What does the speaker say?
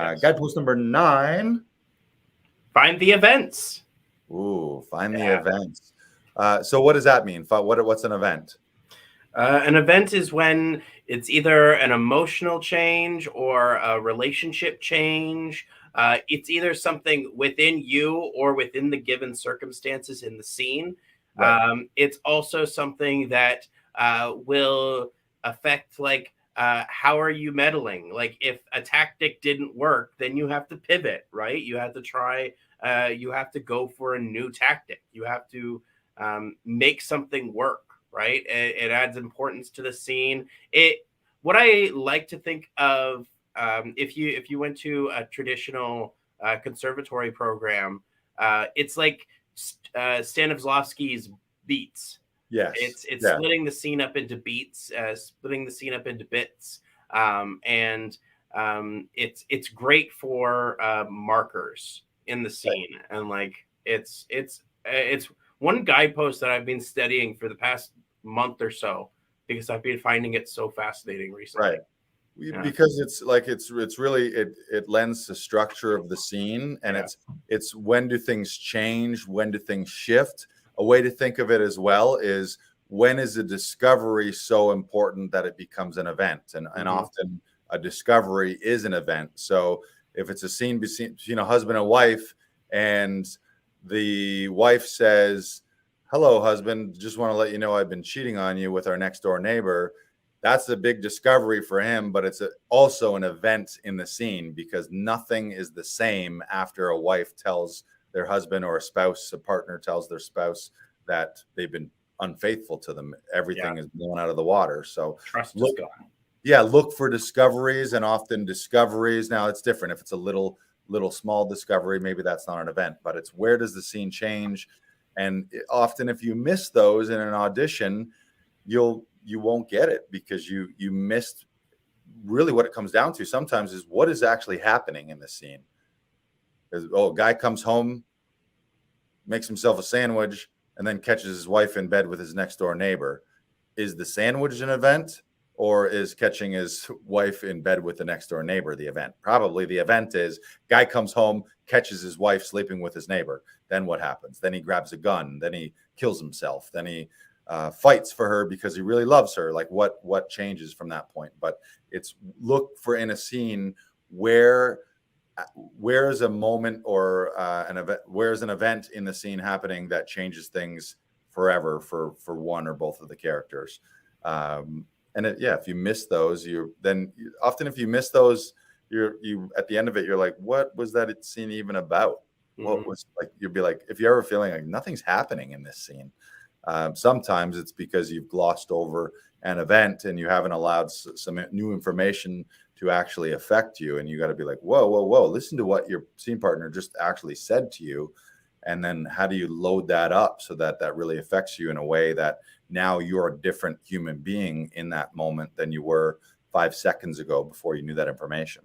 Yes. Guidepost number 9. Find the events. Ooh, find the events. So what does that mean? What's an event? An event is when it's either an emotional change or a relationship change. It's either something within you or within the given circumstances in the scene. Right. It's also something that will affect, like, how are you meddling? Like, if a tactic didn't work, then you have to pivot, right? You have to try, you have to go for a new tactic. You have to make something work, right? It adds importance to the scene. What I like to think of, if you went to a traditional conservatory program, it's like Stanislavski's beats. Yes. It's Yeah. splitting the scene up into beats, splitting the scene up into bits, and it's great for markers in the scene, and like it's one guidepost that I've been studying for the past month or so because I've been finding it so fascinating recently. Right. Yeah. Because it's really it lends the structure of the scene, and Yeah. it's when do things change, when do things shift. A way to think of it as well is, when is a discovery so important that it becomes an event, and often a discovery is an event. So if it's a scene between a husband and wife, and the wife says, "Hello, husband, just want to let you know I've been cheating on you with our next door neighbor," that's a big discovery for him, but it's also an event in the scene, because nothing is the same after a wife tells their husband, or a partner tells their spouse that they've been unfaithful to them. Everything is blown out of the water. So Trust is look, gone. look for discoveries, and often discoveries. Now it's different. If it's a little small discovery, maybe that's not an event, but it's where does the scene change? And often if you miss those in an audition, you won't get it, because you missed really what it comes down to sometimes is what is actually happening in the scene. A guy comes home, makes himself a sandwich, and then catches his wife in bed with his next door neighbor. Is the sandwich an event, or is catching his wife in bed with the next door neighbor the event? Probably the event is guy comes home, catches his wife sleeping with his neighbor. Then what happens? Then he grabs a gun. Then he kills himself. Then he fights for her because he really loves her. Like what changes from that point? But it's look for in a scene where is a moment or an event, where's an event in the scene happening that changes things forever for one or both of the characters. If you miss those, often if you miss those, you at the end of it, you're like, what was that scene even about? What was, like, you'd be like, if you're ever feeling like nothing's happening in this scene, sometimes it's because you've glossed over an event and you haven't allowed some new information to actually affect you. And you got to be like, whoa, listen to what your scene partner just actually said to you. And then how do you load that up so that that really affects you in a way that now you're a different human being in that moment than you were 5 seconds ago before you knew that information.